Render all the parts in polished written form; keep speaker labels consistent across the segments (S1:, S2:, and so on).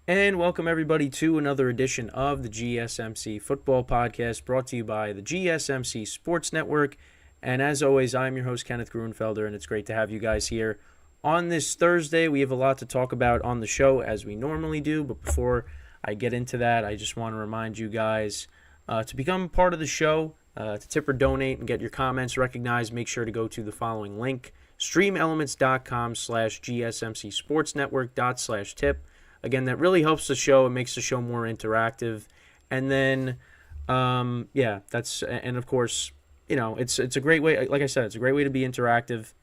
S1: And welcome everybody to another edition of the GSMC Football Podcast, brought to you by the GSMC Sports Network. And as always, I'm your host, Kenneth Gruenfelder, and it's great to have you guys here. On this Thursday, we have a lot to talk about on the show, as we normally do. But before I get into that, I just want to remind you guys to become part of the show, to tip or donate and get your comments recognized. Make sure to go to the following link, streamelements.com/gsmcsportsnetwork./tip. Again, that really helps the show. It makes the show more interactive. And then, and of course, it's a great way. Like I said, it's a great way to be interactive.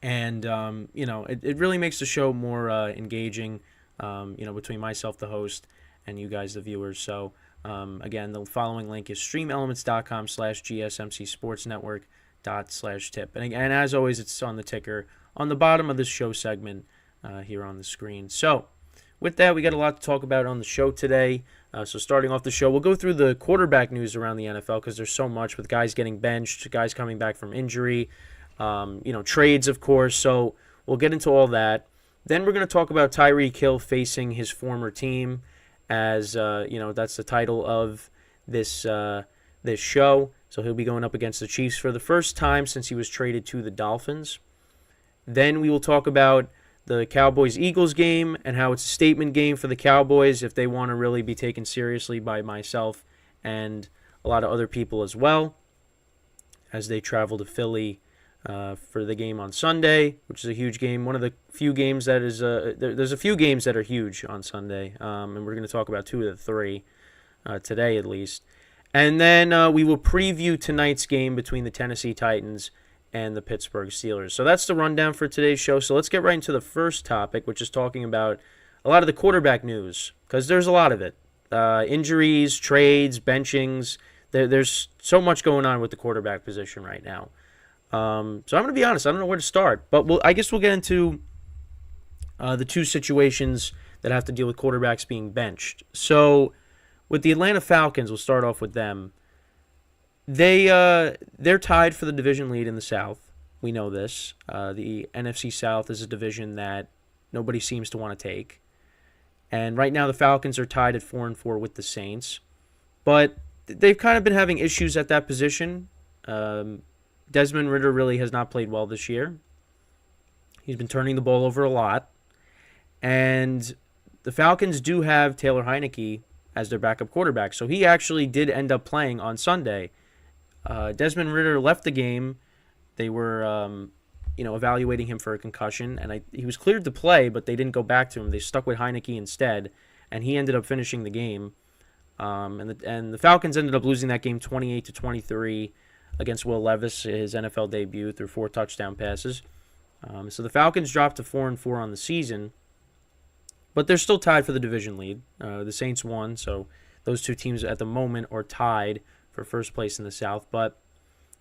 S1: And, it really makes the show more engaging, between myself, the host, and you guys, the viewers. So, again, the following link is streamelements.com/gsmcsportsnetwork./tip. And as always, it's on the ticker on the bottom of this show segment here on the screen. So, with that, we got a lot to talk about on the show today. So starting off the show, we'll go through the quarterback news around the NFL because there's so much with guys getting benched, guys coming back from injury, trades, of course. So we'll get into all that. Then we're going to talk about Tyreek Hill facing his former team, as that's the title of this show. So he'll be going up against the Chiefs for the first time since he was traded to the Dolphins. Then we will talk about the Cowboys-Eagles game and how it's a statement game for the Cowboys if they want to really be taken seriously by myself and a lot of other people as well, as they travel to Philly for the game on Sunday, which is a huge game. One of the few games that is there's a few games that are huge on Sunday, and we're going to talk about two of the three today at least. And then we will preview tonight's game between the Tennessee Titans and the Pittsburgh Steelers. So that's the rundown for today's show. So let's get right into the first topic, which is talking about a lot of the quarterback news, because there's a lot of it. Injuries, trades, benchings. There's so much going on with the quarterback position right now. So I'm going to be honest, I don't know where to start. But I guess we'll get into the two situations that have to deal with quarterbacks being benched. So with the Atlanta Falcons, we'll start off with them. They're tied for the division lead in the South. We know this. The NFC South is a division that nobody seems to want to take. And right now the Falcons are tied at 4-4 with the Saints. But they've kind of been having issues at that position. Desmond Ridder really has not played well this year. He's been turning the ball over a lot. And the Falcons do have Taylor Heineke as their backup quarterback. So he actually did end up playing on Sunday. Desmond Ridder left the game. They were, evaluating him for a concussion, and he was cleared to play, but they didn't go back to him. They stuck with Heineke instead, and he ended up finishing the game. And the Falcons ended up losing that game 28-23 against Will Levis, his NFL debut, through 4 touchdown passes. So the Falcons dropped to 4-4 on the season, but they're still tied for the division lead. The Saints won, so those two teams at the moment are tied for first place in the South. But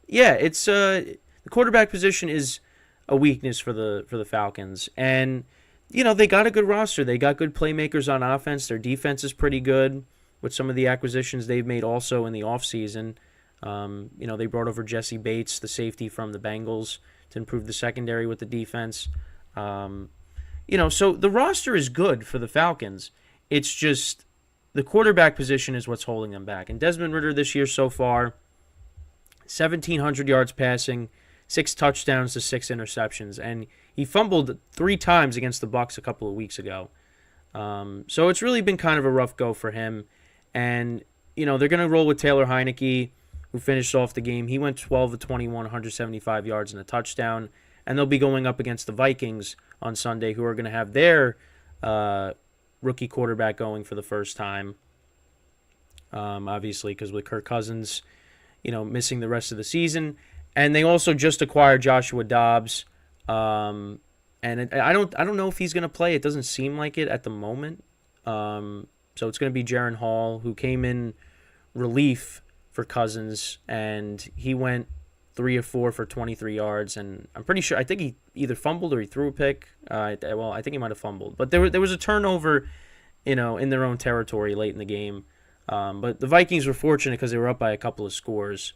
S1: yeah, it's the quarterback position is a weakness for the Falcons, and they got a good roster. They got good playmakers on offense. Their defense is pretty good with some of the acquisitions they've made also in the offseason. They brought over Jesse Bates, the safety from the Bengals, to improve the secondary with the defense. So the roster is good for the Falcons. It's just the quarterback position is what's holding them back. And Desmond Ridder this year so far, 1,700 yards passing, 6 touchdowns to 6 interceptions. And he fumbled 3 times against the Bucs a couple of weeks ago. So it's really been kind of a rough go for him. And, they're going to roll with Taylor Heineke, who finished off the game. He went 12-21, 175 yards and a touchdown. And they'll be going up against the Vikings on Sunday, who are going to have their rookie quarterback going for the first time, obviously, because with Kirk Cousins, missing the rest of the season. And they also just acquired Joshua Dobbs, and I don't know if he's going to play. It doesn't seem like it at the moment. So it's going to be Jaron Hall, who came in relief for Cousins, and he went 3 of 4 for 23 yards, and I'm pretty sure, I think he either fumbled or he threw a pick. I think he might have fumbled. But there was a turnover, in their own territory late in the game. But the Vikings were fortunate because they were up by a couple of scores.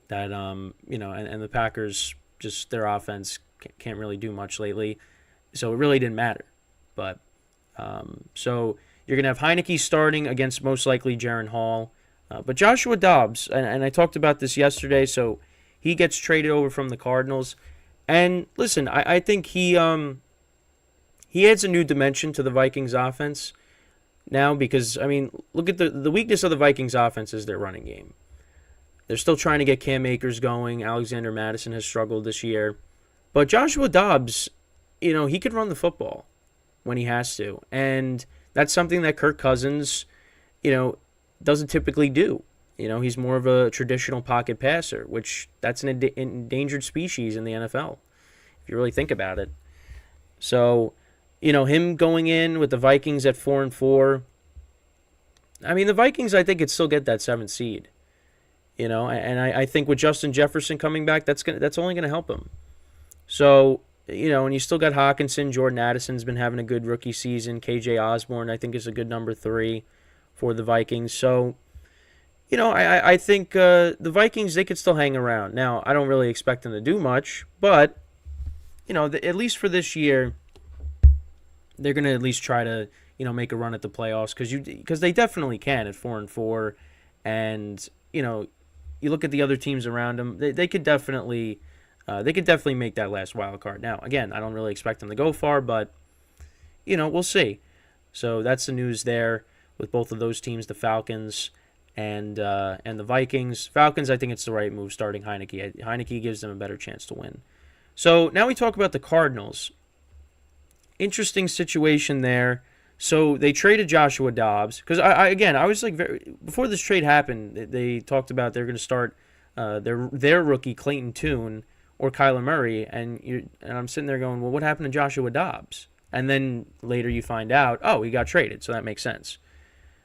S1: That and the Packers, just their offense can't really do much lately, so it really didn't matter. But So you're going to have Heineke starting against most likely Jaron Hall. But Joshua Dobbs, and I talked about this yesterday, so he gets traded over from the Cardinals. And listen, I think he adds a new dimension to the Vikings offense now because, I mean, look at the weakness of the Vikings offense is their running game. They're still trying to get Cam Akers going. Alexander Mattison has struggled this year. But Joshua Dobbs, he could run the football when he has to. And that's something that Kirk Cousins, doesn't typically do. He's more of a traditional pocket passer, which that's an endangered species in the NFL, if you really think about it. So, him going in with the Vikings at 4-4, I mean, the Vikings, I think, could still get that 7th seed. And I think with Justin Jefferson coming back, that's only going to help him. So, and you still got Hawkinson. Jordan Addison's been having a good rookie season. KJ Osborne, I think, is a good number 3 for the Vikings. So, I think the Vikings, they could still hang around. Now, I don't really expect them to do much, but, at least for this year, they're going to at least try to, make a run at the playoffs because they definitely can at 4-4. And, you look at the other teams around them, they could definitely make that last wild card. Now, again, I don't really expect them to go far, but, we'll see. So that's the news there with both of those teams, the Falcons and the Vikings. Falcons, I think it's the right move starting Heineke. Heineke gives them a better chance to win. So now we talk about the Cardinals. Interesting situation there. So they traded Joshua Dobbs because I was like before this trade happened, they talked about they're going to start their rookie Clayton Tune or Kyler Murray, and I'm sitting there going, well, what happened to Joshua Dobbs? And then later you find out, oh, he got traded, so that makes sense.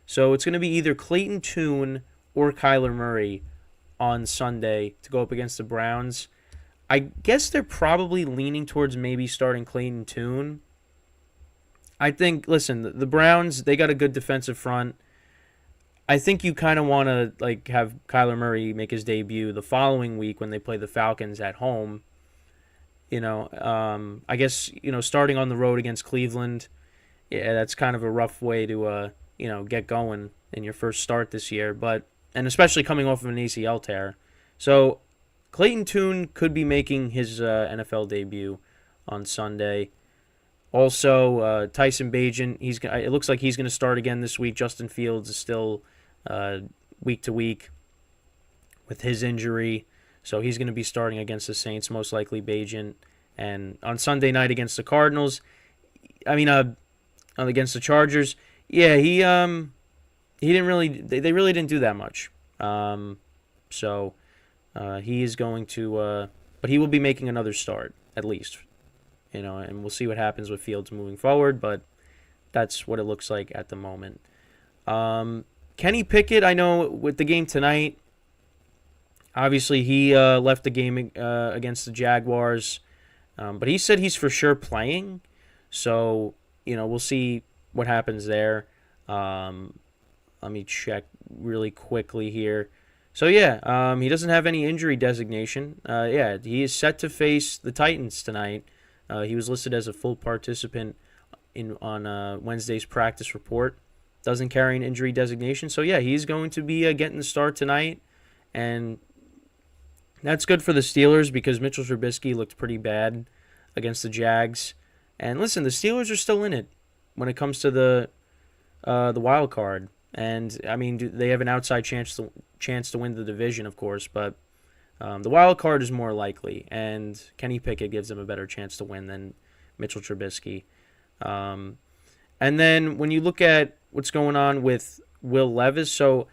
S1: So it's going to be either Clayton Tune or Kyler Murray on Sunday to go up against the Browns. I guess they're probably leaning towards maybe starting Clayton Tune. I think, listen, the Browns, they got a good defensive front. I think you kind of want to have Kyler Murray make his debut the following week when they play the Falcons at home. I guess, starting on the road against Cleveland, yeah, that's kind of a rough way to get going in your first start this year, and especially coming off of an ACL tear. So Clayton Tune could be making his NFL debut on Sunday. Also, Tyson Bagent, it looks like he's going to start again this week. Justin Fields is still week to week with his injury, so he's going to be starting against the Saints, most likely Bagent. And on Sunday night against the Cardinals, against the Chargers, yeah, he didn't really. They really didn't do that much. So he is going to, but he will be making another start at least. And we'll see what happens with Fields moving forward, but that's what it looks like at the moment. Kenny Pickett, I know with the game tonight, obviously he left the game against the Jaguars, but he said he's for sure playing, so we'll see what happens there. Let me check really quickly here. So yeah, he doesn't have any injury designation. He is set to face the Titans tonight. He was listed as a full participant on Wednesday's practice report. Doesn't carry an injury designation. So, yeah, he's going to be getting the start tonight. And that's good for the Steelers because Mitchell Trubisky looked pretty bad against the Jags. And listen, the Steelers are still in it when it comes to the wild card. And, I mean, they have an outside chance to win the division, of course, but the wild card is more likely, and Kenny Pickett gives them a better chance to win than Mitchell Trubisky. And then when you look at what's going on with Will Levis, so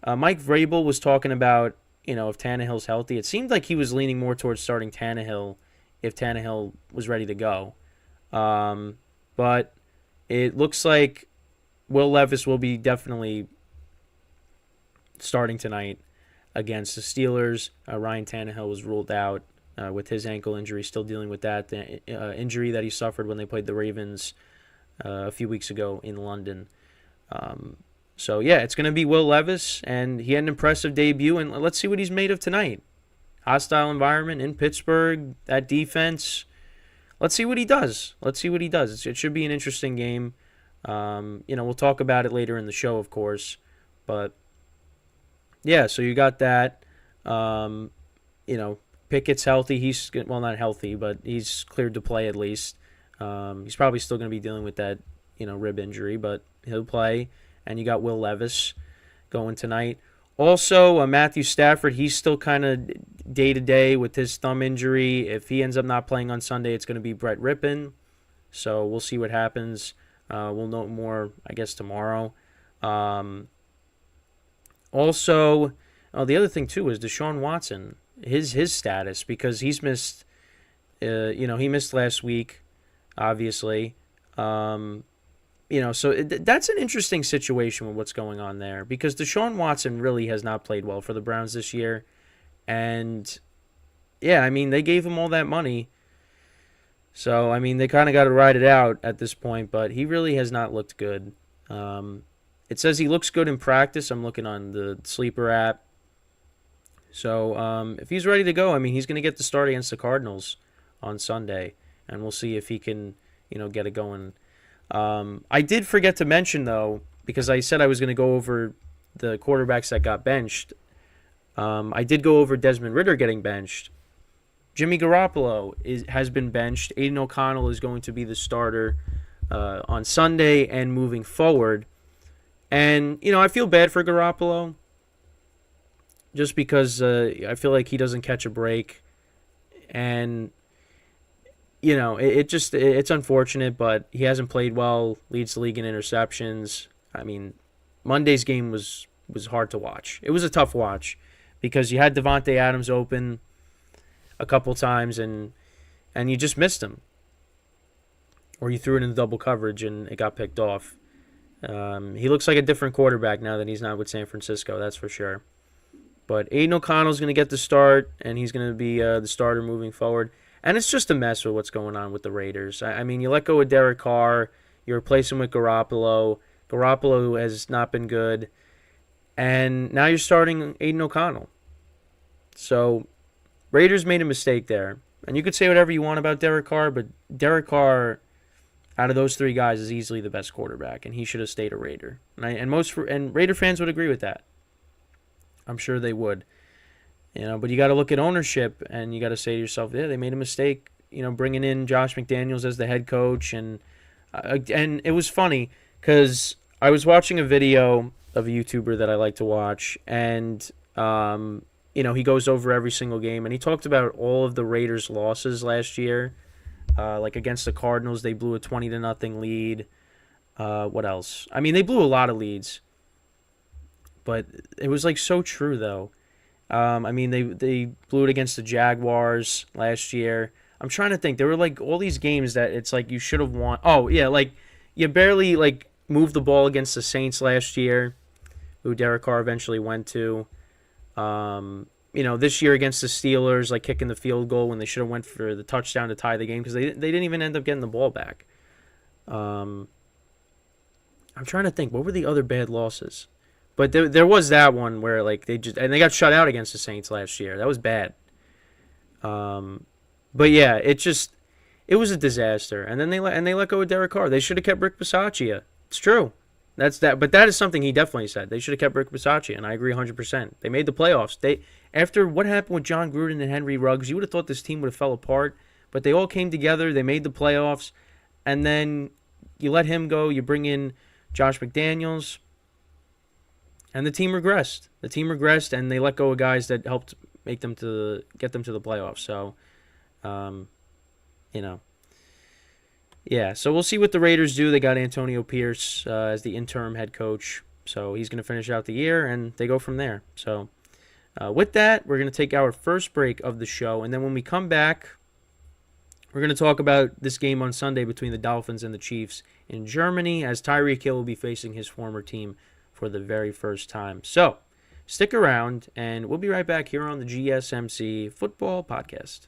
S1: Mike Vrabel was talking about, if Tannehill's healthy. It seemed like he was leaning more towards starting Tannehill if Tannehill was ready to go. But it looks like Will Levis will be definitely starting tonight against the Steelers. Ryan Tannehill was ruled out with his ankle injury, still dealing with that injury that he suffered when they played the Ravens a few weeks ago in London. So, yeah, it's going to be Will Levis, and he had an impressive debut, and let's see what he's made of tonight. Hostile environment in Pittsburgh, that defense. Let's see what he does. It should be an interesting game. We'll talk about it later in the show, of course. But, yeah, so you got that. Pickett's healthy. He's, well, not healthy, but he's cleared to play at least. He's probably still going to be dealing with that, rib injury, but he'll play. And you got Will Levis going tonight. Also, Matthew Stafford, he's still kind of day-to-day with his thumb injury. If he ends up not playing on Sunday, it's going to be Brett Rippon. So we'll see what happens. We'll know more, I guess, tomorrow. Also, the other thing, too, is Deshaun Watson, his status, because he's missed, he missed last week, obviously. That's an interesting situation with what's going on there, because Deshaun Watson really has not played well for the Browns this year. And, yeah, they gave him all that money. So, they kind of got to ride it out at this point, but he really has not looked good. It says he looks good in practice. I'm looking on the Sleeper app. So, if he's ready to go, he's going to get the start against the Cardinals on Sunday, and we'll see if he can, get it going. I did forget to mention, though, because I said I was going to go over the quarterbacks that got benched. I did go over Desmond Ridder getting benched. Jimmy Garoppolo has been benched. AidanO'Connell is going to be the starter on Sunday and moving forward. And, I feel bad for Garoppolo just because I feel like he doesn't catch a break. And, it's unfortunate, but he hasn't played well, leads the league in interceptions. Monday's game was hard to watch. It was a tough watch because you had Devontae Adams open a couple times and you just missed him. Or you threw it in double coverage and it got picked off. He looks like a different quarterback now that he's not with San Francisco, that's for sure. But AidanO'Connell's going to get the start, and he's going to be the starter moving forward. And it's just a mess with what's going on with the Raiders. You let go of Derek Carr. You replace him with Garoppolo. Garoppolo has not been good. And now you're starting AidanO'Connell. So, Raiders made a mistake there. And you could say whatever you want about Derek Carr, but Derek Carr, out of those three guys, is easily the best quarterback, and he should have stayed a Raider. And Raider fans would agree with that. I'm sure they would. But you got to look at ownership, and you got to say to yourself, yeah, they made a mistake, bringing in Josh McDaniels as the head coach. And it was funny because I was watching a video of a YouTuber that I like to watch, and, he goes over every single game, and he talked about all of the Raiders' losses last year. Like against the Cardinals, they blew a 20-0 lead. What else? They blew a lot of leads. But it was so true though. They blew it against the Jaguars last year. I'm trying to think. There were all these games that it's you should have won. Oh yeah, you barely moved the ball against the Saints last year, who Derek Carr eventually went to. This year against the Steelers, kicking the field goal when they should have went for the touchdown to tie the game because they didn't even end up getting the ball back. I'm trying to think. What were the other bad losses? But there was that one where they got shut out against the Saints last year. That was bad. But yeah, it was a disaster. And then they let go of Derek Carr. They should have kept Rick Bisaccia. It's true. But that is something he definitely said. They should have kept Rick Bisaccia, and I agree 100%. They made the playoffs. After what happened with John Gruden and Henry Ruggs, you would have thought this team would have fell apart. But they all came together. They made the playoffs. And then you let him go. You bring in Josh McDaniels. And the team regressed. And they let go of guys that helped get them to the playoffs. So, yeah. So we'll see what the Raiders do. They got Antonio Pierce as the interim head coach. So he's going to finish out the year, and they go from there. So with that, we're going to take our first break of the show. And then when we come back, we're going to talk about this game on Sunday between the Dolphins and the Chiefs in Germany, as Tyreek Hill will be facing his former team for the very first time. So stick around, and we'll be right back here on the GSMC Football Podcast.